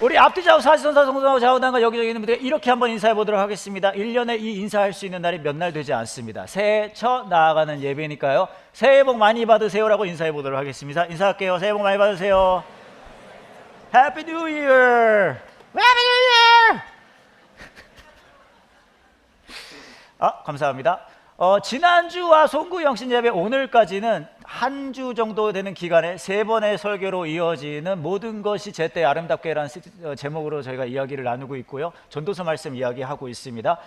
우리 앞뒤 좌우 사지선사 성성하고 좌우단과 여기저기 있는 분들 이렇게 한번 인사해 보도록 하겠습니다. 1년에 이 인사할 수 있는 날이 몇 날 되지 않습니다. 새해 첫 나아가는 예배니까요. 새해 복 많이 받으세요라고 인사해 보도록 하겠습니다. 인사할게요. 새해 복 많이 받으세요. Happy New Year. Happy New Year. 감사합니다. 지난주와 송구 영신 예배 오늘까지는 한 주 정도 되는 기간에 3번의 설교로 이어지는 모든 것이 제때 아름답게라는 제목으로 저희가 이야기를 나누고 있고요. 전도서 말씀 이야기하고 있습니다.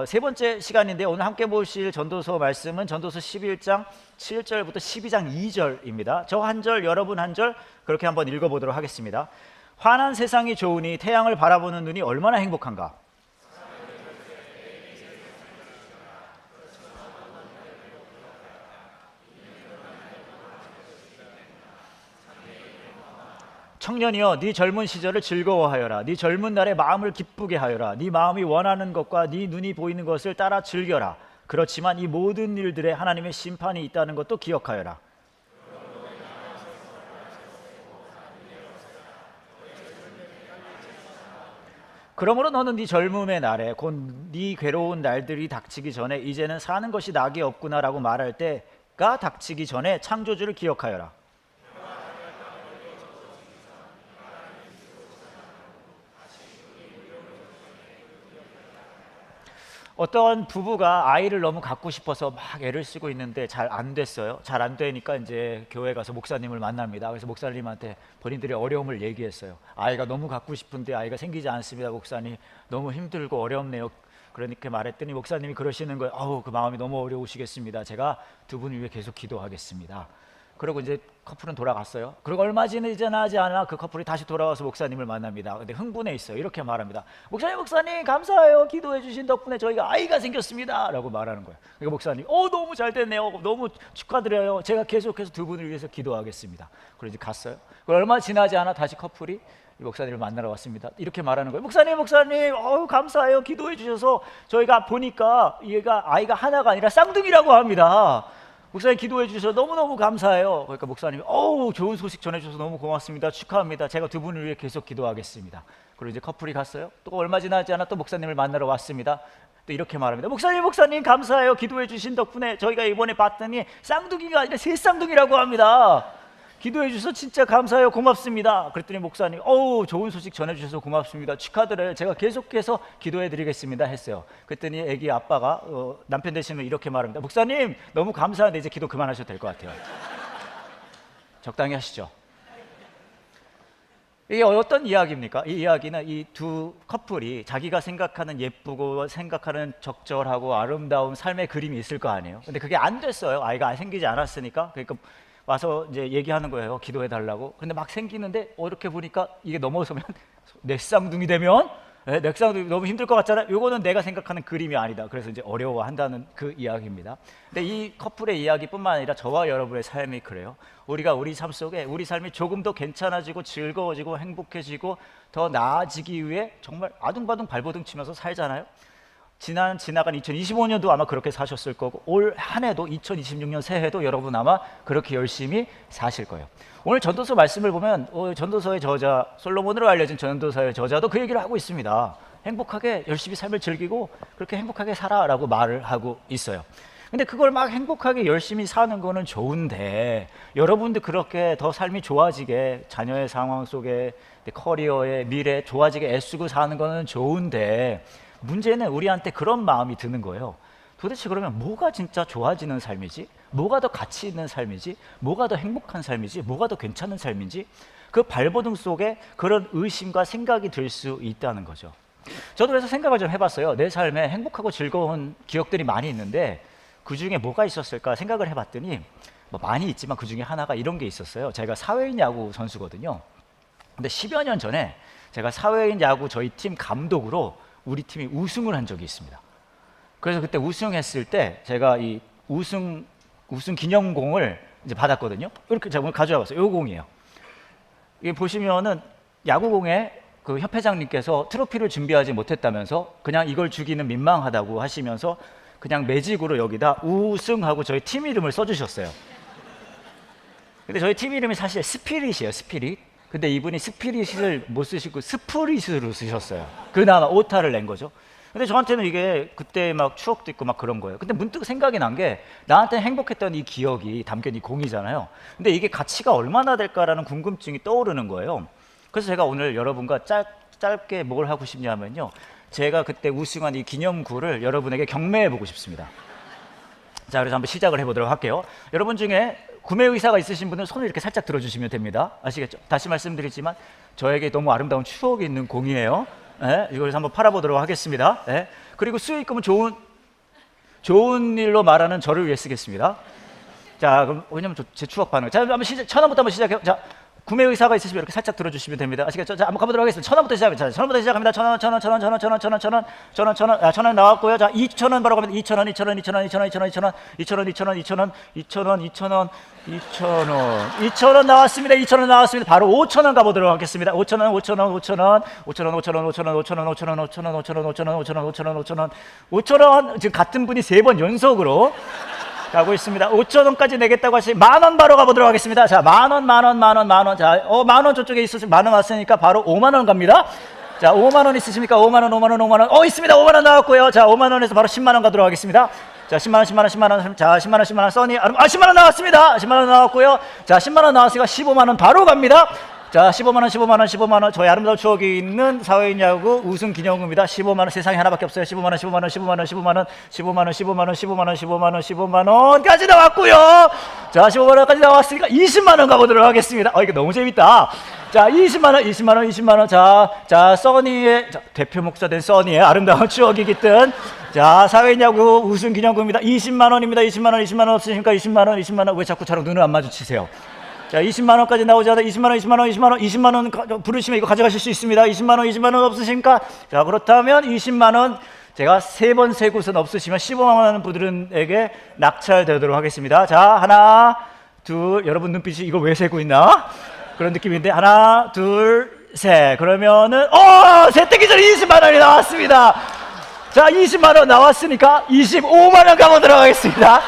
세 번째 시간인데 오늘 함께 보실 전도서 말씀은 전도서 11장 7절부터 12장 2절입니다. 저 한 절, 여러분 한 절 그렇게 한번 읽어보도록 하겠습니다. 환한 세상이 좋으니 태양을 바라보는 눈이 얼마나 행복한가. 청년이여 네 젊은 시절을 즐거워하여라. 네 젊은 날에 마음을 기쁘게 하여라. 네 마음이 원하는 것과 네 눈이 보이는 것을 따라 즐겨라. 그렇지만 이 모든 일들에 하나님의 심판이 있다는 것도 기억하여라. 그러므로 너는 네 젊음의 날에 곧 네 괴로운 날들이 닥치기 전에 이제는 사는 것이 낙이 없구나라고 말할 때가 닥치기 전에 창조주를 기억하여라. 어떤 부부가 아이를 너무 갖고 싶어서 막 애를 쓰고 있는데 잘 안 됐어요. 잘 안 되니까 이제 교회 가서 목사님을 만납니다. 그래서 목사님한테 본인들의 어려움을 얘기했어요. 아이가 너무 갖고 싶은데 아이가 생기지 않습니다. 목사님 너무 힘들고 어렵네요. 그러니까 말했더니 목사님이 그러시는 거예요. 그 마음이 너무 어려우시겠습니다. 제가 두 분을 위해 계속 기도하겠습니다. 그리고 이제 커플은 돌아갔어요. 그리고 얼마 지나지 않아 그 커플이 다시 돌아와서 목사님을 만납니다. 근데 흥분해 있어요. 이렇게 말합니다. 목사님 감사해요. 기도해 주신 덕분에 저희가 아이가 생겼습니다 라고 말하는 거예요. 그러니까 목사님 너무 잘 됐네요. 너무 축하드려요. 제가 계속해서 두 분을 위해서 기도하겠습니다. 그리고 이제 갔어요. 얼마 지나지 않아 다시 커플이 목사님을 만나러 왔습니다. 이렇게 말하는 거예요. 목사님 감사해요. 기도해 주셔서 저희가 보니까 아이가 하나가 아니라 쌍둥이라고 합니다. 목사님 기도해 주셔서 너무너무 감사해요. 그러니까 목사님이 좋은 소식 전해주셔서 너무 고맙습니다. 축하합니다. 제가 두 분을 위해 계속 기도하겠습니다. 그리고 이제 커플이 갔어요. 또 얼마 지나지 않아 또 목사님을 만나러 왔습니다. 또 이렇게 말합니다. 목사님 감사해요. 기도해 주신 덕분에 저희가 이번에 봤더니 쌍둥이가 아니라 세 쌍둥이라고 합니다. 기도해 주셔서 진짜 감사해요. 고맙습니다. 그랬더니 목사님 좋은 소식 전해주셔서 고맙습니다. 축하드려요. 제가 계속해서 기도해 드리겠습니다 했어요. 그랬더니 애기 아빠가 남편 되시면 이렇게 말합니다. 목사님 너무 감사한데 이제 기도 그만하셔도 될 것 같아요. 적당히 하시죠. 이게 어떤 이야기입니까? 이 이야기는 이 두 커플이 자기가 생각하는 예쁘고 생각하는 적절하고 아름다운 삶의 그림이 있을 거 아니에요. 근데 그게 안 됐어요. 아이가 생기지 않았으니까. 그러니까 와서 이제 얘기하는 거예요. 기도해 달라고. 근데 막 생기는데 이렇게 보니까 이게 넘어서면 내 쌍둥이 되면 내 쌍둥이 너무 힘들 것 같잖아요. 이거는 내가 생각하는 그림이 아니다. 그래서 이제 어려워한다는 그 이야기입니다. 근데 이 커플의 이야기뿐만 아니라 저와 여러분의 삶이 그래요. 우리가 우리 삶 속에 우리 삶이 조금 더 괜찮아지고 즐거워지고 행복해지고 더 나아지기 위해 정말 아둥바둥 발버둥 치면서 살잖아요. 지나간 2025년도 아마 그렇게 사셨을 거고 올 한 해도 2026년 새해도 여러분 아마 그렇게 열심히 사실 거예요. 오늘 전도서 말씀을 보면 전도서의 저자 솔로몬으로 알려진 전도서의 저자도 그 얘기를 하고 있습니다. 행복하게 열심히 삶을 즐기고 그렇게 행복하게 살아라고 말을 하고 있어요. 근데 그걸 막 행복하게 열심히 사는 거는 좋은데 여러분도 그렇게 더 삶이 좋아지게 자녀의 상황 속에 커리어의 미래 좋아지게 애쓰고 사는 거는 좋은데 문제는 우리한테 그런 마음이 드는 거예요. 도대체 그러면 뭐가 진짜 좋아지는 삶이지? 뭐가 더 가치 있는 삶이지? 뭐가 더 행복한 삶이지? 뭐가 더 괜찮은 삶인지? 그 발버둥 속에 그런 의심과 생각이 들 수 있다는 거죠. 저도 그래서 생각을 좀 해봤어요. 내 삶에 행복하고 즐거운 기억들이 많이 있는데 그 중에 뭐가 있었을까 생각을 해봤더니 많이 있지만 그 중에 하나가 이런 게 있었어요. 제가 사회인 야구 선수거든요. 근데 10여 년 전에 제가 사회인 야구 저희 팀 감독으로 우리 팀이 우승을 한 적이 있습니다. 그래서 그때 우승했을 때 제가 이 우승 기념공을 이제 받았거든요. 이렇게 제가 오늘 가져와 봤어요. 이 공이에요. 이게 보시면은 야구공에 그 협회장님께서 트로피를 준비하지 못했다면서 그냥 이걸 주기는 민망하다고 하시면서 그냥 매직으로 여기다 우승하고 저희 팀 이름을 써주셨어요. 근데 저희 팀 이름이 사실 스피릿이에요. 스피릿. 근데 이분이 스피릿을 못 쓰시고 스프릿으로 쓰셨어요. 그나마 오타를 낸 거죠. 근데 저한테는 이게 그때 막 추억도 있고 막 그런 거예요. 근데 문득 생각이 난 게 나한테 행복했던 이 기억이 담긴 이 공이잖아요. 근데 이게 가치가 얼마나 될까라는 궁금증이 떠오르는 거예요. 그래서 제가 오늘 여러분과 짧게 뭘 하고 싶냐면요, 제가 그때 우승한 이 기념구를 여러분에게 경매해 보고 싶습니다. 자, 그래서 한번 시작을 해보도록 할게요. 여러분 중에 구매 의사가 있으신 분은 손을 이렇게 살짝 들어주시면 됩니다. 아시겠죠? 다시 말씀드리지만 저에게 너무 아름다운 추억이 있는 공이에요. 예, 이걸 한번 팔아보도록 하겠습니다. 예. 그리고 수익금은 좋은 일로 말하는 저를 위해 쓰겠습니다. 자, 그럼 왜냐면 제 추억 반응. 자, 한번 천 원부터 한번 시작해요. 자, 구매 의사가 있으시면 이렇게 살짝 들어주시면 됩니다. 아시겠죠? 자, 한번 가보도록 하겠습니다. 천 원부터 시작합니다. 자, 천 원부터 시작합니다. 천 원 나왔고요. 자, 2,000원 바로 갑니다. 2,000원 나왔습니다. 2,000원 나왔습니다. 바로 5,000원 가보도록 하겠습니다. 5,000원. 지금 같은 분이 3번 연속으로 가고 있습니다. 5,000원까지 내겠다고 하시. 만원 바로 가보도록 하겠습니다. 자, 만원. 자, 만원 저쪽에 있으시면 만원 왔으니까 바로 5만원 갑니다. 자, 5만원 있으십니까? 5만원. 있습니다. 5만원 나왔고요. 자, 5만원에서 바로 10만원 가도록 하겠습니다. 자, 10만원. 자, 10만원, 써니. 10만원 나왔습니다. 10만원 나왔고요. 자, 10만원 나왔으니까 15만원 바로 갑니다. 자, 15만원. 저희 아름다운 추억이 있는 사회인 야구 우승 기념구입니다. 15만원, 세상에 하나밖에 없어요. 15만원까지 나왔고요. 자, 15만원까지 나왔으니까 20만원 가보도록 하겠습니다. 이거 너무 재밌다. 자, 20만원. 자, 써니의, 대표 목사 된 써니의 아름다운 추억이 깃든, 자, 사회인 야구 우승 기념구입니다. 20만원입니다. 20만원 없으십니까? 20만원. 왜 자꾸 저랑 눈을 안 마주치세요? 자, 20만원까지 나오지 않아. 20만원 부르시면 이거 가져가실 수 있습니다. 20만원 없으십니까? 자, 그렇다면 20만원 제가 3번 세 곳은 없으시면 15만원 분들에게 낙찰되도록 하겠습니다. 자, 하나, 둘, 여러분 눈빛이 이거 왜 세고 있나? 그런 느낌인데, 하나, 둘, 셋. 그러면은, 셋 떼기 전에 20만원이 나왔습니다. 자, 20만원 나왔으니까 25만원 가보도록 하겠습니다.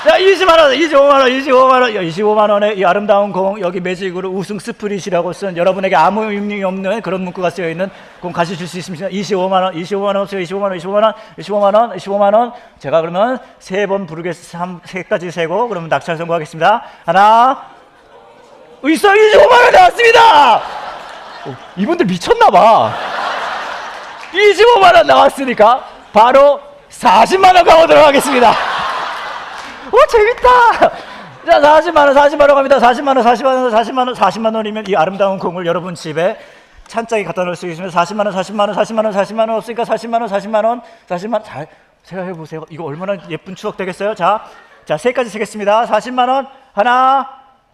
자, 25만원에 이 아름다운 공, 여기 매직으로 우승 스프릿이라고 쓴, 여러분에게 아무 의미 없는 그런 문구가 쓰여있는 공 가지실 수 있습니다. 25만원 없어요. 25만원. 제가 그러면 3번 부르겠습니다. 3까지 세고, 그러면 낙찰 선고하겠습니다. 하나, 있어요. 25만원 나왔습니다. 이분들 미쳤나봐. 25만원 나왔으니까 바로 40만원 가보도록 하겠습니다. 재밌다. 자, 40만원 갑니다. 40만원이면 이 아름다운 공을 여러분 집에 찬장에 갖다 놓을 수 있습니다. 40만원 없으니까 40만원. 잘 생각해보세요. 이거 얼마나 예쁜 추억 되겠어요? 자, 3까지 세겠습니다. 40만원. 하나,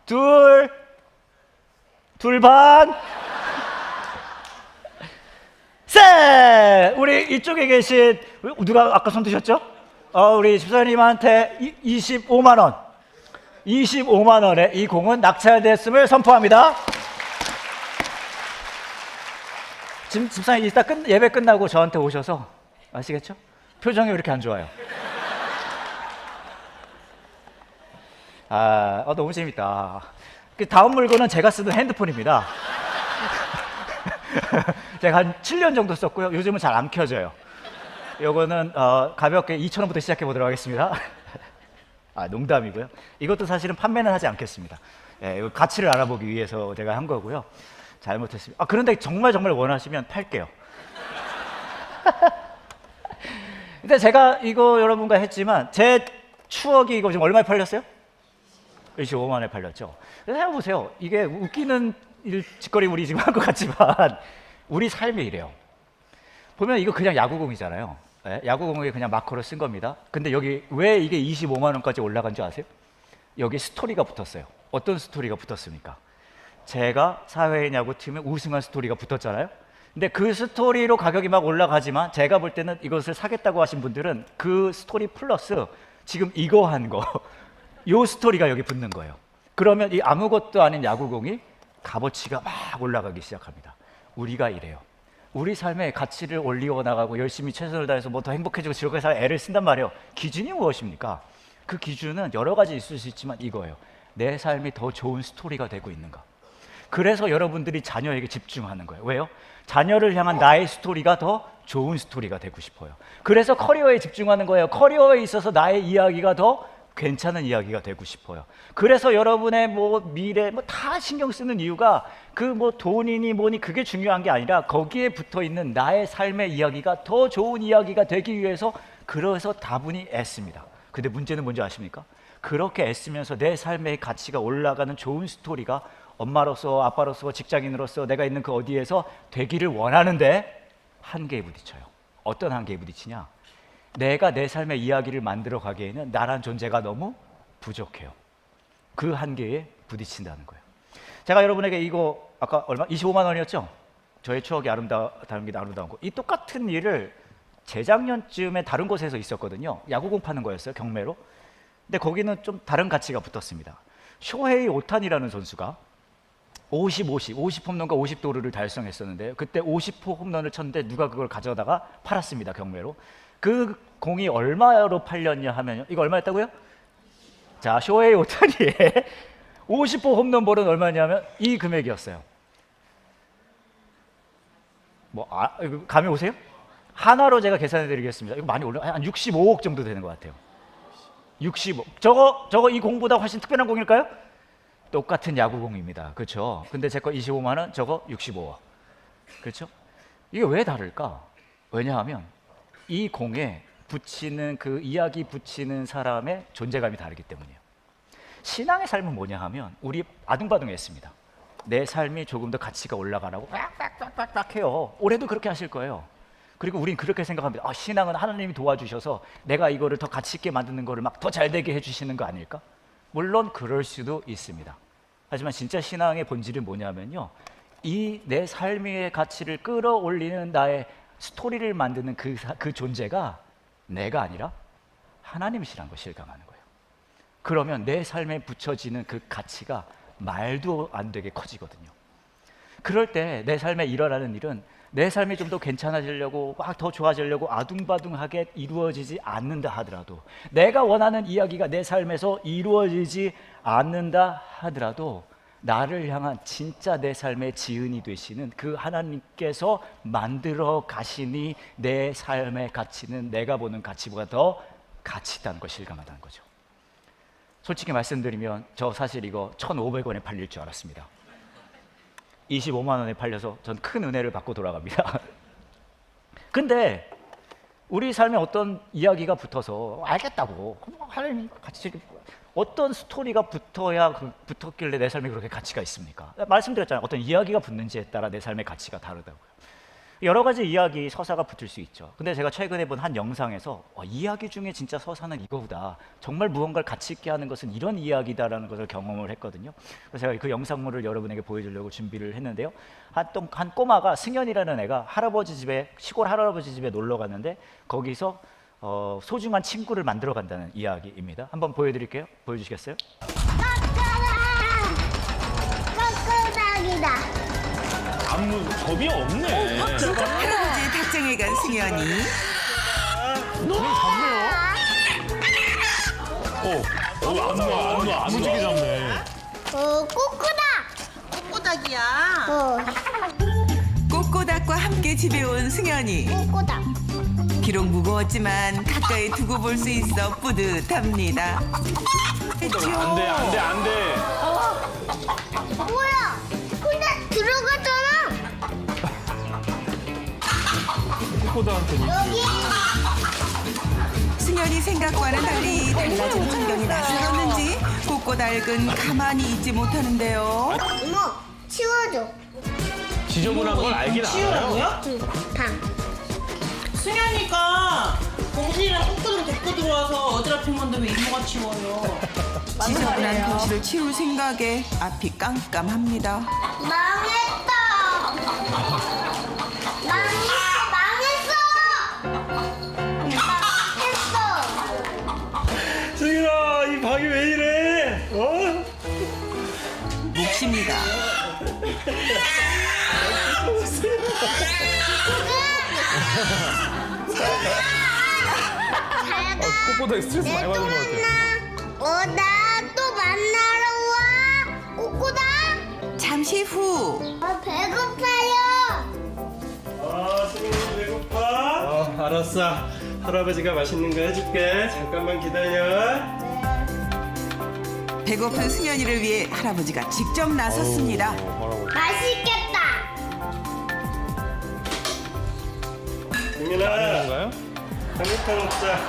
둘 반, 셋! 우리 이쪽에 계신, 누가 아까 손 드셨죠? 우리 집사님한테 25만원에 이 공은 낙찰됐음을 선포합니다. 지금 집사님 이따 예배 끝나고 저한테 오셔서, 아시겠죠? 표정이 왜 이렇게 안 좋아요? 너무 재밌다. 그 다음 물건은 제가 쓰던 핸드폰입니다. 제가 한 7년 정도 썼고요. 요즘은 잘 안 켜져요. 요거는 가볍게 2,000원부터 시작해 보도록 하겠습니다. 농담이고요. 이것도 사실은 판매는 하지 않겠습니다. 예, 이거 가치를 알아보기 위해서 제가 한 거고요. 잘못했습니다. 그런데 정말 원하시면 팔게요. 근데 제가 이거 여러분과 했지만 제 추억이 이거 지금 얼마에 팔렸어요? 25만원에 팔렸죠. 그래서 해보세요. 이게 웃기는 짓거리 우리 지금 한 것 같지만 우리 삶이 이래요. 보면 이거 그냥 야구공이잖아요. 네? 야구공에 그냥 마커로 쓴 겁니다. 근데 여기 왜 이게 25만원까지 올라간 줄 아세요? 여기 스토리가 붙었어요. 어떤 스토리가 붙었습니까? 제가 사회인 야구팀에 우승한 스토리가 붙었잖아요. 근데 그 스토리로 가격이 막 올라가지만 제가 볼 때는 이것을 사겠다고 하신 분들은 그 스토리 플러스 지금 이거 한 거, 요 스토리가 여기 붙는 거예요. 그러면 이 아무것도 아닌 야구공이 값어치가 막 올라가기 시작합니다. 우리가 이래요. 우리 삶에 가치를 올리어 나가고 열심히 최선을 다해서 뭐 더 행복해지고 즐겁게 살 애를 쓴단 말이에요. 기준이 무엇입니까? 그 기준은 여러 가지 있을 수 있지만 이거예요. 내 삶이 더 좋은 스토리가 되고 있는가? 그래서 여러분들이 자녀에게 집중하는 거예요. 왜요? 자녀를 향한 나의 스토리가 더 좋은 스토리가 되고 싶어요. 그래서 커리어에 집중하는 거예요. 커리어에 있어서 나의 이야기가 더 괜찮은 이야기가 되고 싶어요. 그래서 여러분의 뭐 미래 뭐 다 신경 쓰는 이유가 그 뭐 돈이니 뭐니 그게 중요한 게 아니라 거기에 붙어 있는 나의 삶의 이야기가 더 좋은 이야기가 되기 위해서 그래서 다분히 애씁니다. 근데 문제는 뭔지 아십니까? 그렇게 애쓰면서 내 삶의 가치가 올라가는 좋은 스토리가 엄마로서 아빠로서 직장인으로서 내가 있는 그 어디에서 되기를 원하는데 한계에 부딪혀요. 어떤 한계에 부딪히냐? 내가 내 삶의 이야기를 만들어 가기에는 나란 존재가 너무 부족해요. 그 한계에 부딪힌다는 거예요. 제가 여러분에게 이거 아까 얼마? 25만 원이었죠? 저의 추억이 아름다운 거. 이 똑같은 일을 재작년쯤에 다른 곳에서 있었거든요. 야구공 파는 거였어요, 경매로. 근데 거기는 좀 다른 가치가 붙었습니다. 쇼헤이 오타니라는 선수가 50 홈런과 50도루를 달성했었는데요. 그때 50호 홈런을 쳤는데 누가 그걸 가져다가 팔았습니다, 경매로. 그 공이 얼마로 팔렸냐 하면요. 이거 얼마였다고요? 자, 쇼헤이 오타니의 50호 홈런볼은 얼마냐면 이 금액이었어요. 이거 감이 오세요? 하나로 제가 계산해 드리겠습니다. 이거 많이 올라, 한 65억 정도 되는 것 같아요. 65. 저거 이 공보다 훨씬 특별한 공일까요? 똑같은 야구공입니다. 그렇죠? 근데 제 거 25만 원, 저거 65억. 그렇죠? 이게 왜 다를까? 왜냐하면 이 공에 붙이는 그 이야기 붙이는 사람의 존재감이 다르기 때문이에요. 신앙의 삶은 뭐냐 하면 우리 아둥바둥했습니다. 내 삶이 조금 더 가치가 올라가라고 빡빡빡빡 해요. 올해도 그렇게 하실 거예요. 그리고 우린 그렇게 생각합니다. 신앙은 하나님이 도와주셔서 내가 이거를 더 가치 있게 만드는 거를 막 더 잘 되게 해주시는 거 아닐까? 물론 그럴 수도 있습니다. 하지만 진짜 신앙의 본질은 뭐냐면요, 이 내 삶의 가치를 끌어올리는 나의 스토리를 만드는 그 존재가 내가 아니라 하나님이시라는 걸 실감하는 거예요. 그러면 내 삶에 붙여지는 그 가치가 말도 안 되게 커지거든요. 그럴 때 내 삶에 일어나는 일은 내 삶이 좀 더 괜찮아지려고 막 더 좋아지려고 아둥바둥하게 이루어지지 않는다 하더라도, 내가 원하는 이야기가 내 삶에서 이루어지지 않는다 하더라도 나를 향한 진짜 내 삶의 지은이 되시는 그 하나님께서 만들어 가시니 내 삶의 가치는 내가 보는 가치보다 더 가치 있다는 걸 실감한다는 거죠. 솔직히 말씀드리면 저 사실 이거 1,500원에 팔릴 줄 알았습니다. 25만 원에 팔려서 전 큰 은혜를 받고 돌아갑니다. 근데 우리 삶에 어떤 이야기가 붙어서 알겠다고 하나님 같이 어떤 스토리가 붙었길래 내 삶에 그렇게 가치가 있습니까? 말씀드렸잖아요. 어떤 이야기가 붙는지에 따라 내 삶의 가치가 다르다고요. 여러 가지 이야기, 서사가 붙을 수 있죠. 근데 제가 최근에 본 한 영상에서 이야기 중에 진짜 서사는 이거보다 정말 무언가를 가치 있게 하는 것은 이런 이야기다라는 것을 경험을 했거든요. 그래서 제가 그 영상물을 여러분에게 보여주려고 준비를 했는데요. 한 꼬마가, 승현이라는 애가 시골 할아버지 집에 놀러 갔는데 거기서 소중한 친구를 만들어 간다는 이야기입니다. 한번 보여드릴게요. 보여주시겠어요? 꼬꼬닥이다. 아무 겁이 없네. 할아버지의 닭장에 간 승현이 안 무지개 잡네. 꼬꼬닥. 꼬꼬닥이야. 꼬꼬닭과 함께 집에 온 승현이. 꼬꼬닥. 비록 무거웠지만 가까이 두고 볼 수 있어 뿌듯합니다. 안 돼. 뭐야? 근데 들어갔잖아. 꼬꼬다한테는 여기. 승현이 생각과는 달리 달라진 환경이 낯설었는지 꼬꼬닭은 가만히 있지 못하는데요. 이모, 치워줘. 지저분한 걸 알긴 알아요. 치우라고요? 방. 승현이가 공실이랑 꼬꼬를 데리고 들어와서 어지럽힌 건데 왜 이모가 치워요? 지저분한 도시를 치울 생각에 앞이 깜깜합니다. 망했다. 승현아, 이 방이 왜 이래? 몫입니다. 꼬꼬다 스트레스 많이 받는 것 같아. 나 또 만나러 와. 꼬꼬다. 잠시 후 배고파요. 승현이 배고파? 알았어. 할아버지가 맛있는 거 해줄게. 잠깐만 기다려. 배고픈 승현이를 위해 할아버지가 직접 나섰습니다. 맛있겠다. 승현아, 삼계탕 먹자.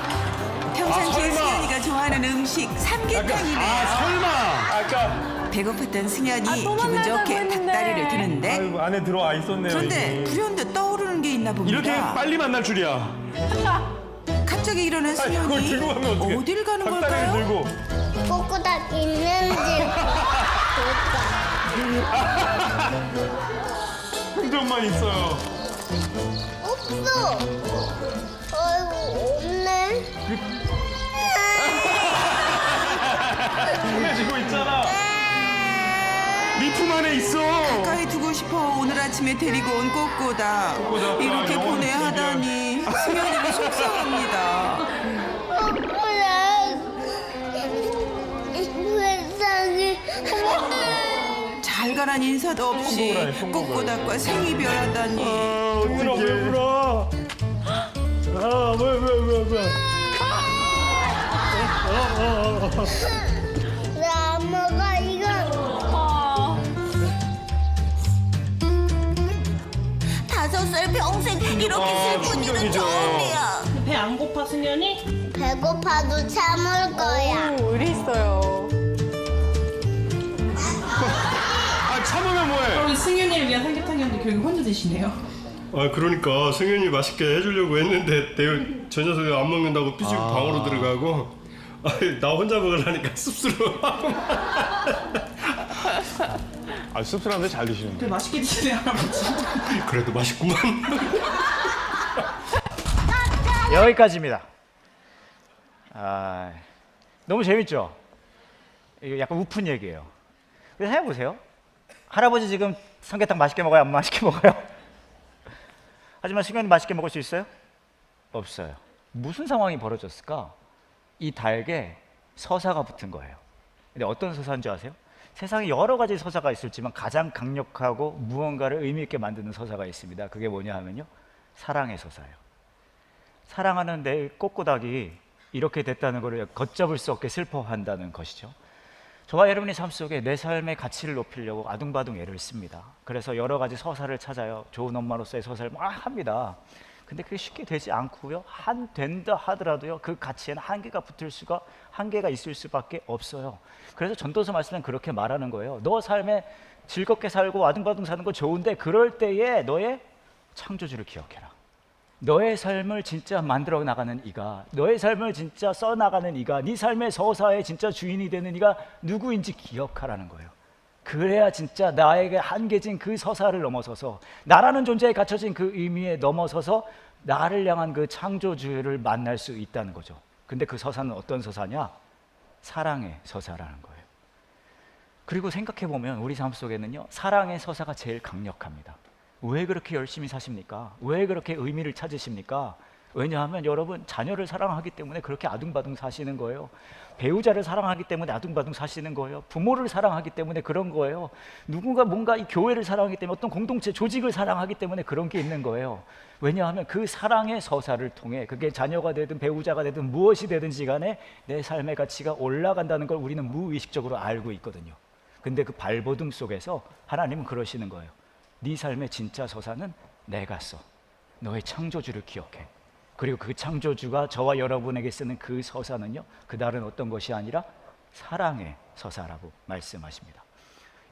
평상시에 승현이가 좋아하는 음식 삼계탕이네요. 설마. 아까. 배고팠던 승현이 기분 좋게 닭다리를 드는데 아이고, 안에 들어와 있었네요. 그런데 이미. 불현듯 떠오르는 게 있나 봅니다. 이렇게 빨리 만날 줄이야. 갑자기 일어난 그걸 승현이 들고 가면 어떡해? 어딜 가는 닭다리를 걸까요? 들고. 꼬꼬닭 있는지 볼까? 흔적만 있어요. 없어. 아이고 없네. 해지고 있잖아. 리품 안에 있어. 가까이 두고 싶어 오늘 아침에 데리고 온 꼬꼬다. 꼬꼬다, 이렇게 영원 보내야 하다니 승현이는 속상합니다. 세상에. 잘 가란 인사도 없이 송구라 해, 송구라. 꼬꼬닭과 생이별하다니. 울어 왜 울어? 왜? 나 먹어 이거. 5살 평생 이렇게 슬픈 일은 충격이죠. 처음이야. 배 안 고파 승현이? 배고파도 참을 거야. 의리 있어요. 아 참으면 뭐해? 그럼 승현이를 위한 삼계탕이었는데 결국 혼자 드시네요. 아 그러니까 승현이 맛있게 해주려고 했는데 내가 저 녀석이 안 먹는다고 삐지고 방으로 들어가고 나 혼자 먹으려니까 씁쓸하고 아 씁쓸한데 잘 드시는데. 되게 맛있게 드시네요 할아버지. 그래도 맛있구만. 여기까지입니다. 너무 재밌죠? 이거 약간 우픈 얘기예요. 그래서 해보세요. 할아버지 지금 삼계탕 맛있게 먹어요? 안 맛있게 먹어요? 하지만 승현이 맛있게 먹을 수 있어요? 없어요. 무슨 상황이 벌어졌을까? 이 닭에 서사가 붙은 거예요. 근데 어떤 서사인 줄 아세요? 세상에 여러 가지 서사가 있을지만 가장 강력하고 무언가를 의미 있게 만드는 서사가 있습니다. 그게 뭐냐 하면요, 사랑의 서사예요. 사랑하는 내 꼬꼬닭이 이렇게 됐다는 것을 걷잡을 수 없게 슬퍼한다는 것이죠. 저와 여러분의 삶 속에 내 삶의 가치를 높이려고 아둥바둥 애를 씁니다. 그래서 여러 가지 서사를 찾아요. 좋은 엄마로서의 서사를 막 합니다. 근데 그게 쉽게 되지 않고요, 된다 하더라도요, 그 가치에는 한계가 있을 수밖에 없어요. 그래서 전도서 말씀은 그렇게 말하는 거예요. 너 삶에 즐겁게 살고 아둥바둥 사는 거 좋은데 그럴 때에 너의 창조주를 기억해라. 너의 삶을 진짜 만들어 나가는 이가, 너의 삶을 진짜 써 나가는 이가, 네 삶의 서사의 진짜 주인이 되는 이가 누구인지 기억하라는 거예요. 그래야 진짜 나에게 한계진 그 서사를 넘어서서, 나라는 존재에 갇혀진 그 의미에 넘어서서 나를 향한 그 창조주를 만날 수 있다는 거죠. 근데 그 서사는 어떤 서사냐? 사랑의 서사라는 거예요. 그리고 생각해 보면 우리 삶 속에는요, 사랑의 서사가 제일 강력합니다. 왜 그렇게 열심히 사십니까? 왜 그렇게 의미를 찾으십니까? 왜냐하면 여러분, 자녀를 사랑하기 때문에 그렇게 아둥바둥 사시는 거예요. 배우자를 사랑하기 때문에 아둥바둥 사시는 거예요. 부모를 사랑하기 때문에 그런 거예요. 누군가 뭔가 이 교회를 사랑하기 때문에, 어떤 공동체 조직을 사랑하기 때문에 그런 게 있는 거예요. 왜냐하면 그 사랑의 서사를 통해, 그게 자녀가 되든 배우자가 되든 무엇이 되든지 간에 내 삶의 가치가 올라간다는 걸 우리는 무의식적으로 알고 있거든요. 근데 그 발버둥 속에서 하나님은 그러시는 거예요. 네 삶의 진짜 서사는 내가 써. 너의 창조주를 기억해. 그리고 그 창조주가 저와 여러분에게 쓰는 그 서사는요, 그다른 어떤 것이 아니라 사랑의 서사라고 말씀하십니다.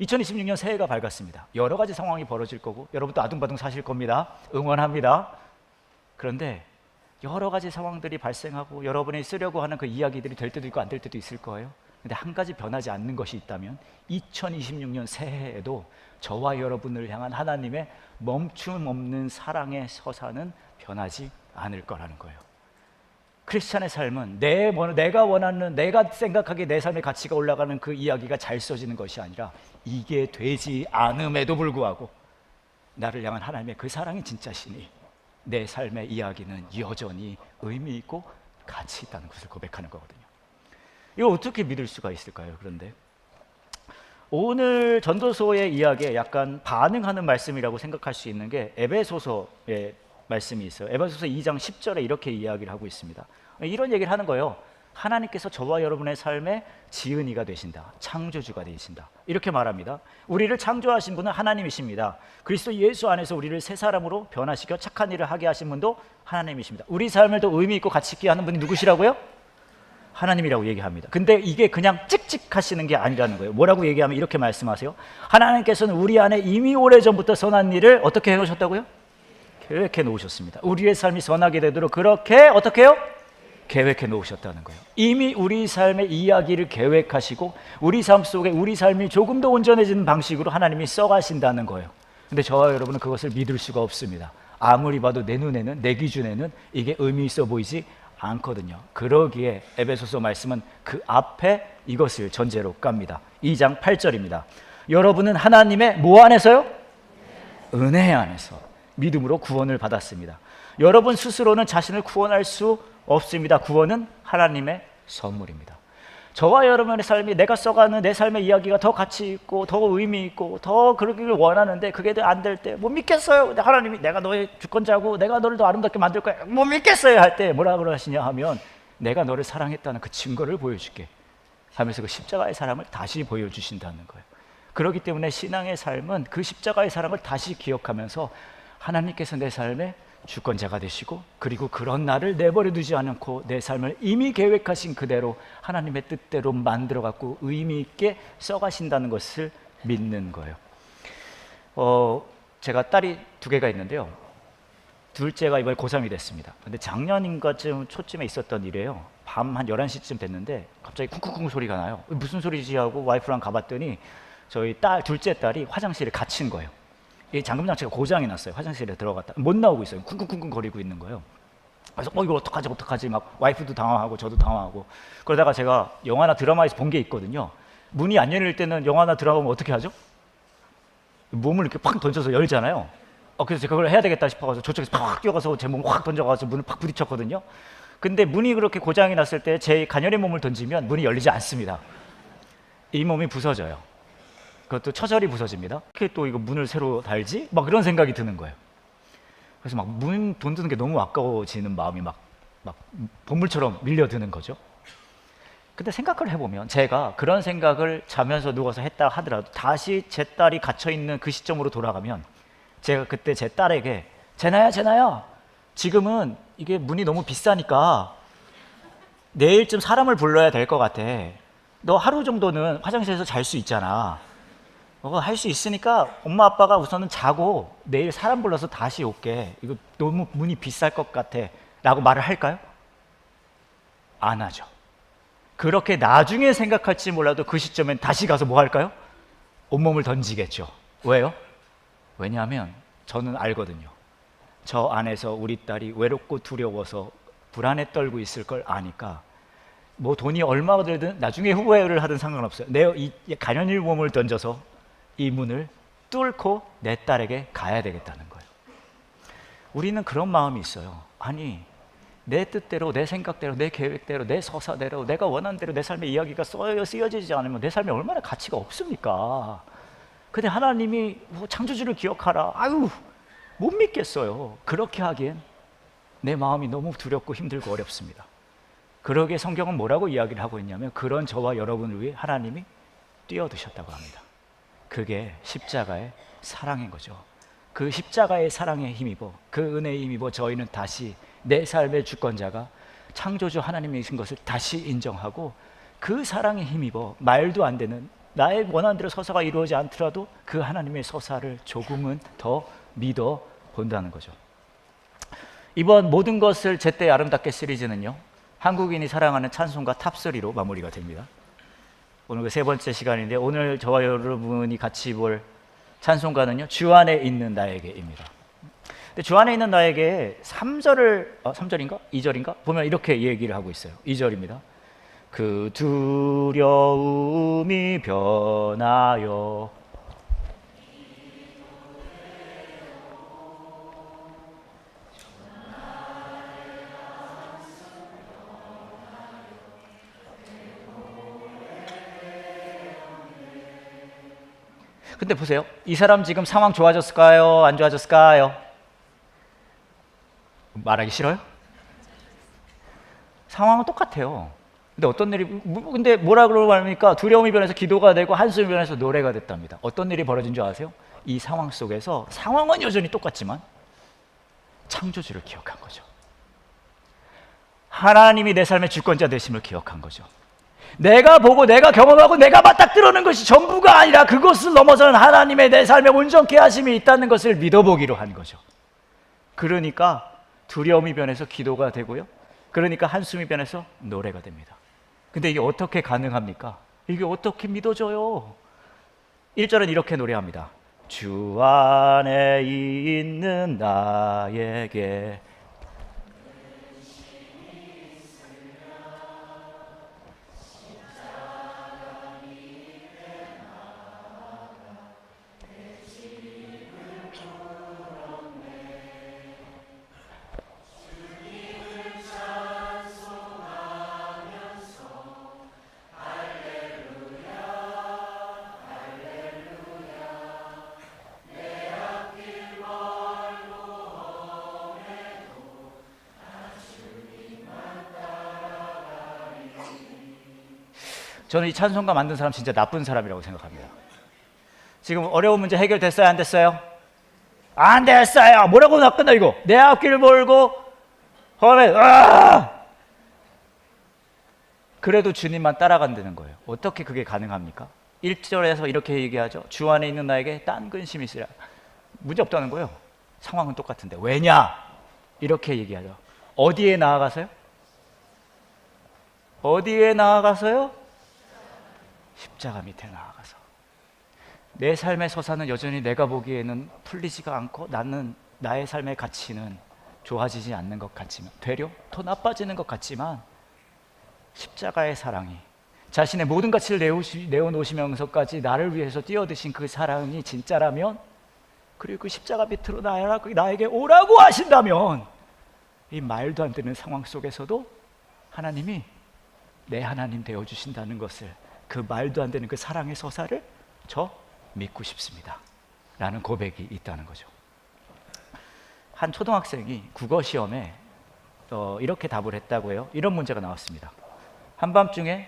2026년 새해가 밝았습니다. 여러 가지 상황이 벌어질 거고 여러분도 아둥바둥 사실 겁니다. 응원합니다. 그런데 여러 가지 상황들이 발생하고 여러분이 쓰려고 하는 그 이야기들이 될 때도 있고 안 될 때도 있을 거예요. 근데 한 가지 변하지 않는 것이 있다면 2026년 새해에도 저와 여러분을 향한 하나님의 멈춤 없는 사랑의 서사는 변하지 않을 거라는 거예요. 크리스찬의 삶은 내가 원하는, 내가 생각하기에 내 삶의 가치가 올라가는 그 이야기가 잘 써지는 것이 아니라, 이게 되지 않음에도 불구하고 나를 향한 하나님의 그 사랑이 진짜시니 내 삶의 이야기는 여전히 의미 있고 가치 있다는 것을 고백하는 거거든요. 이걸 어떻게 믿을 수가 있을까요? 그런데 오늘 전도서의 이야기에 약간 반응하는 말씀이라고 생각할 수 있는 게 에베소서의 말씀이 있어요. 에베소서 2장 10절에 이렇게 이야기를 하고 있습니다. 이런 얘기를 하는 거예요. 하나님께서 저와 여러분의 삶의 지은이가 되신다. 창조주가 되신다. 이렇게 말합니다. 우리를 창조하신 분은 하나님이십니다. 그리스도 예수 안에서 우리를 새 사람으로 변화시켜 착한 일을 하게 하신 분도 하나님이십니다. 우리 삶을 더 의미 있고 가치 있게 하는 분이 누구시라고요? 하나님이라고 얘기합니다. 근데 이게 그냥 찍찍하시는 게 아니라는 거예요. 뭐라고 얘기하면 이렇게 말씀하세요. 하나님께서는 우리 안에 이미 오래전부터 선한 일을 어떻게 해놓으셨다고요? 계획해 놓으셨습니다. 우리의 삶이 선하게 되도록 그렇게 어떻게 해요? 계획해 놓으셨다는 거예요. 이미 우리 삶의 이야기를 계획하시고 우리 삶 속에 우리 삶이 조금 더 온전해지는 방식으로 하나님이 써가신다는 거예요. 근데 저와 여러분은 그것을 믿을 수가 없습니다. 아무리 봐도 내 눈에는, 내 기준에는 이게 의미 있어 보이지 않거든요. 그러기에 에베소서 말씀은 그 앞에 이것을 전제로 깝니다. 2장 8절입니다. 여러분은 하나님의 뭐 안에서요? 은혜 안에서 믿음으로 구원을 받았습니다. 여러분 스스로는 자신을 구원할 수 없습니다. 구원은 하나님의 선물입니다. 저와 여러분의 삶이 내가 써가는 내 삶의 이야기가 더 가치 있고 더 의미 있고 더 그러기를 원하는데 그게 안 될 때 못 믿겠어요. 하나님이 내가 너의 주권자고 내가 너를 더 아름답게 만들 거야. 못 믿겠어요 할 때 뭐라 그러시냐 하면 내가 너를 사랑했다는 그 증거를 보여줄게 하면서 그 십자가의 사랑을 다시 보여주신다는 거예요. 그렇기 때문에 신앙의 삶은 그 십자가의 사랑을 다시 기억하면서 하나님께서 내 삶에 주권자가 되시고 그리고 그런 나를 내버려 두지 않고 내 삶을 이미 계획하신 그대로 하나님의 뜻대로 만들어 갖고 의미 있게 써가신다는 것을 믿는 거예요. 제가 딸이 2개가 있는데요. 둘째가 이번에 고3이 됐습니다. 근데 작년인가쯤 초쯤에 있었던 일이에요. 밤 한 11시쯤 됐는데 갑자기 쿵쿵쿵 소리가 나요. 무슨 소리지 하고 와이프랑 가봤더니 저희 둘째 딸이 화장실에 갇힌 거예요. 이 잠금장치가 고장이 났어요. 화장실에 들어갔다 못 나오고 있어요. 쿵쿵쿵쿵 거리고 있는 거예요. 그래서 이거 어떡하지 막 와이프도 당황하고 저도 당황하고 그러다가 제가 영화나 드라마에서 본 게 있거든요. 문이 안 열릴 때는 영화나 드라마 보면 어떻게 하죠? 몸을 이렇게 팍 던져서 열잖아요. 그래서 제가 그걸 해야 되겠다 싶어서 저쪽에서 팍 뛰어가서 제 몸을 확 던져가서 문을 팍 부딪혔거든요. 근데 문이 그렇게 고장이 났을 때 제 가녀린 몸을 던지면 문이 열리지 않습니다. 이 몸이 부서져요. 그것도 처절히 부서집니다. 어떻게 또 이거 문을 새로 달지? 막 그런 생각이 드는 거예요. 그래서 막 돈 드는 게 너무 아까워지는 마음이 막 보물처럼 밀려드는 거죠. 근데 생각을 해보면 제가 그런 생각을 자면서 누워서 했다 하더라도 다시 제 딸이 갇혀있는 그 시점으로 돌아가면 제가 그때 제 딸에게 제나야 지금은 이게 문이 너무 비싸니까 내일쯤 사람을 불러야 될 것 같아. 너 하루 정도는 화장실에서 잘 수 있잖아. 할 수 있으니까 엄마 아빠가 우선은 자고 내일 사람 불러서 다시 올게. 이거 너무 문이 비쌀 것 같아 라고 말을 할까요? 안 하죠. 그렇게 나중에 생각할지 몰라도 그 시점엔 다시 가서 뭐 할까요? 온몸을 던지겠죠. 왜요? 왜냐하면 저는 알거든요. 저 안에서 우리 딸이 외롭고 두려워서 불안에 떨고 있을 걸 아니까 뭐 돈이 얼마가 들든 나중에 후회를 하든 상관없어요. 내 이 가련일 몸을 던져서 이 문을 뚫고 내 딸에게 가야 되겠다는 거예요. 우리는 그런 마음이 있어요. 아니 내 뜻대로 내 생각대로 내 계획대로 내 서사대로 내가 원하는 대로 내 삶의 이야기가 쓰여지지 않으면 내 삶에 얼마나 가치가 없습니까? 근데 하나님이 창조주를 기억하라. 아유 못 믿겠어요. 그렇게 하기엔 내 마음이 너무 두렵고 힘들고 어렵습니다. 그러기에 성경은 뭐라고 이야기를 하고 있냐면 그런 저와 여러분을 위해 하나님이 뛰어드셨다고 합니다. 그게 십자가의 사랑인 거죠. 그 십자가의 사랑에 힘입어 그 은혜에 힘입어 저희는 다시 내 삶의 주권자가 창조주 하나님이신 것을 다시 인정하고 그 사랑에 힘입어 말도 안 되는 나의 원하는 대로 서사가 이루어지지 않더라도 그 하나님의 서사를 조금은 더 믿어 본다는 거죠. 이번 모든 것을 제때 아름답게 시리즈는요, 한국인이 사랑하는 찬송가 탑3로 마무리가 됩니다. 오늘 그 3번째 시간인데 오늘 저와 여러분이 같이 볼 찬송가는요, 주 안에 있는 나에게입니다. 근데 주 안에 있는 나에게 3절인가? 2절인가? 보면 이렇게 얘기를 하고 있어요. 2절입니다. 그 두려움이 변하여 근데 보세요. 이 사람 지금 상황 좋아졌을까요? 안 좋아졌을까요? 말하기 싫어요? 상황은 똑같아요. 근데 어떤 일이, 근데 뭐라 그러고 말합니까? 두려움이 변해서 기도가 되고 한숨이 변해서 노래가 됐답니다. 어떤 일이 벌어진 줄 아세요? 이 상황 속에서 상황은 여전히 똑같지만 창조주를 기억한 거죠. 하나님이 내 삶의 주권자 되심을 기억한 거죠. 내가 보고 내가 경험하고 내가 맞닥뜨리는 것이 전부가 아니라 그것을 넘어서는 하나님의 내 삶에 온전케 하심이 있다는 것을 믿어보기로 한 거죠. 그러니까 두려움이 변해서 기도가 되고요. 그러니까 한숨이 변해서 노래가 됩니다. 근데 이게 어떻게 가능합니까? 이게 어떻게 믿어져요? 1절은 이렇게 노래합니다. 주 안에 있는 나에게 저는 이 찬송가 만든 사람 진짜 나쁜 사람이라고 생각합니다. 지금 어려운 문제 해결됐어요? 안 됐어요? 안 됐어요! 뭐라고 나끈다 이거? 내 앞길 몰고 험해. 그래도 주님만 따라간다는 거예요. 어떻게 그게 가능합니까? 1절에서 이렇게 얘기하죠. 주 안에 있는 나에게 딴 근심이 있으라. 문제 없다는 거예요. 상황은 똑같은데 왜냐? 이렇게 얘기하죠. 어디에 나아가서요? 어디에 나아가서요? 십자가 밑에 나아가서. 내 삶의 서사는 여전히 내가 보기에는 풀리지가 않고 나는 나의 삶의 가치는 좋아지지 않는 것 같지만, 되려 더 나빠지는 것 같지만 십자가의 사랑이, 자신의 모든 가치를 내어놓으시면서까지 나를 위해서 뛰어드신 그 사랑이 진짜라면, 그리고 그 십자가 밑으로 나에게 오라고 하신다면, 이 말도 안 되는 상황 속에서도 하나님이 내 하나님 되어주신다는 것을, 그 말도 안 되는 그 사랑의 서사를 저 믿고 싶습니다 라는 고백이 있다는 거죠. 한 초등학생이 국어 시험에 이렇게 답을 했다고 해요. 이런 문제가 나왔습니다. 한밤중에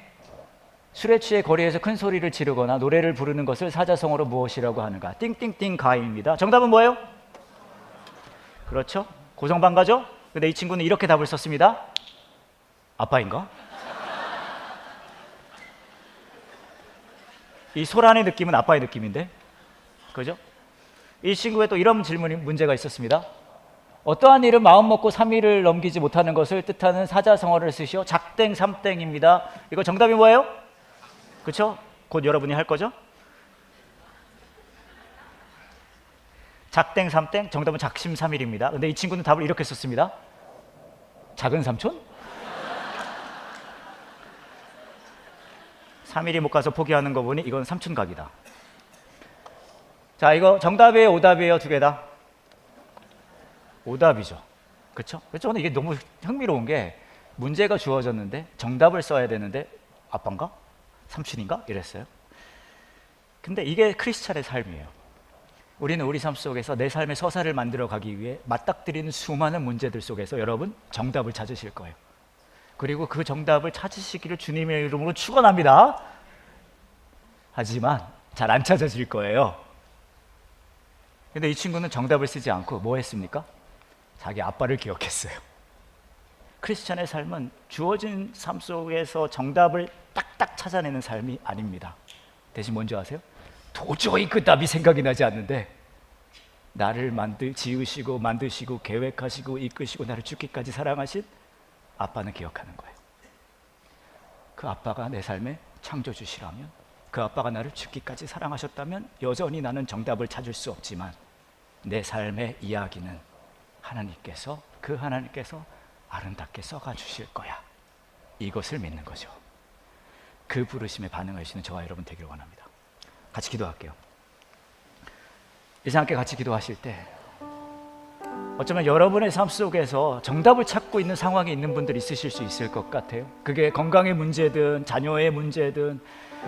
술에 취해 거리에서 큰 소리를 지르거나 노래를 부르는 것을 사자성어로 무엇이라고 하는가? 띵띵띵 가입니다. 정답은 뭐예요? 그렇죠? 고성방가죠? 근데 이 친구는 이렇게 답을 썼습니다. 아빠인가? 이 소란의 느낌은 아빠의 느낌인데, 그죠? 이 친구에 또 이런 문제가 있었습니다. 어떠한 일은 마음 먹고 3일을 넘기지 못하는 것을 뜻하는 사자성어를 쓰시오. 작땡 삼땡입니다. 이거 정답이 뭐예요? 그렇죠? 곧 여러분이 할 거죠? 작땡 삼땡, 정답은 작심삼일입니다. 근데 이 친구는 답을 이렇게 썼습니다. 작은 삼촌? 3일이 못 가서 포기하는 거 보니 이건 삼촌각이다. 자, 이거 정답이에요, 오답이에요? 두 개 다? 오답이죠. 그렇죠? 저는 이게 너무 흥미로운 게, 문제가 주어졌는데 정답을 써야 되는데 아빠인가? 삼촌인가? 이랬어요. 근데 이게 크리스찬의 삶이에요. 우리는 우리 삶 속에서 내 삶의 서사를 만들어 가기 위해 맞닥뜨리는 수많은 문제들 속에서 여러분 정답을 찾으실 거예요. 그리고 그 정답을 찾으시기를 주님의 이름으로 축원합니다. 하지만 잘 안 찾아질 거예요. 근데 이 친구는 정답을 쓰지 않고 뭐 했습니까? 자기 아빠를 기억했어요. 크리스찬의 삶은 주어진 삶 속에서 정답을 딱딱 찾아내는 삶이 아닙니다. 대신 뭔지 아세요? 도저히 그 답이 생각이 나지 않는데 나를 지으시고 만드시고 계획하시고 이끄시고 나를 죽기까지 사랑하신 아빠는 기억하는 거예요. 그 아빠가 내 삶의 창조주시라면, 그 아빠가 나를 죽기까지 사랑하셨다면 여전히 나는 정답을 찾을 수 없지만 내 삶의 이야기는 하나님께서, 그 하나님께서 아름답게 써가 주실 거야. 이것을 믿는 거죠. 그 부르심에 반응하시는 저와 여러분 되기를 원합니다. 같이 기도할게요. 이제 함께 같이 기도하실 때 어쩌면 여러분의 삶 속에서 정답을 찾고 있는 상황에 있는 분들이 있으실 수 있을 것 같아요. 그게 건강의 문제든 자녀의 문제든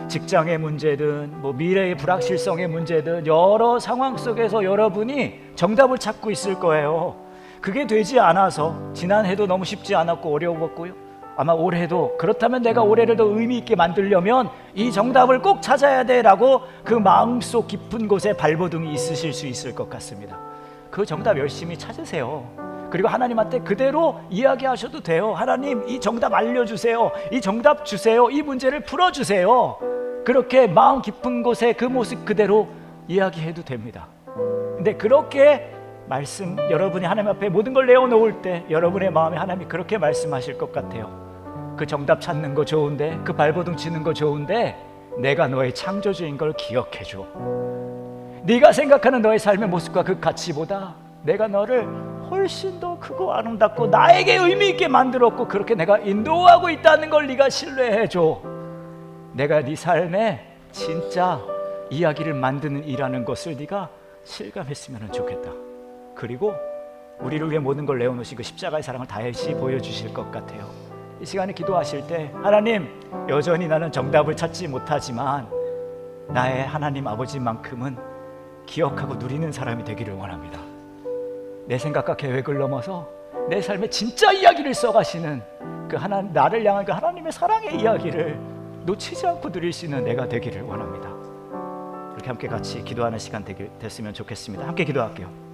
직장의 문제든 뭐 미래의 불확실성의 문제든 여러 상황 속에서 여러분이 정답을 찾고 있을 거예요. 그게 되지 않아서 지난해도 너무 쉽지 않았고 어려웠고요. 아마 올해도 그렇다면 내가 올해를 더 의미 있게 만들려면 이 정답을 꼭 찾아야 돼라고 그 마음속 깊은 곳에 발버둥이 있으실 수 있을 것 같습니다. 그 정답 열심히 찾으세요. 그리고 하나님한테 그대로 이야기하셔도 돼요. 하나님, 이 정답 알려주세요. 이 정답 주세요. 이 문제를 풀어주세요. 그렇게 마음 깊은 곳에 그 모습 그대로 이야기해도 됩니다. 근데 그렇게 여러분이 하나님 앞에 모든 걸 내어놓을 때 여러분의 마음에 하나님이 그렇게 말씀하실 것 같아요. 그 정답 찾는 거 좋은데, 그 발버둥 치는 거 좋은데, 내가 너의 창조주인 걸 기억해줘. 네가 생각하는 너의 삶의 모습과 그 가치보다 내가 너를 훨씬 더 크고 아름답고 나에게 의미 있게 만들었고 그렇게 내가 인도하고 있다는 걸 네가 신뢰해줘. 내가 네 삶에 진짜 이야기를 만드는 일하는 것을 네가 실감했으면 좋겠다. 그리고 우리를 위해 모든 걸 내어놓으시고 십자가의 사랑을 다시 보여주실 것 같아요. 이 시간에 기도하실 때 하나님, 여전히 나는 정답을 찾지 못하지만 나의 하나님 아버지만큼은 기억하고 누리는 사람이 되기를 원합니다. 내 생각과 계획을 넘어서 내 삶의 진짜 이야기를 써가시는 그 나를 향한 그 하나님의 사랑의 이야기를 놓치지 않고 누릴 수 있는 내가 되기를 원합니다. 이렇게 함께 같이 기도하는 시간 됐으면 좋겠습니다. 함께 기도할게요.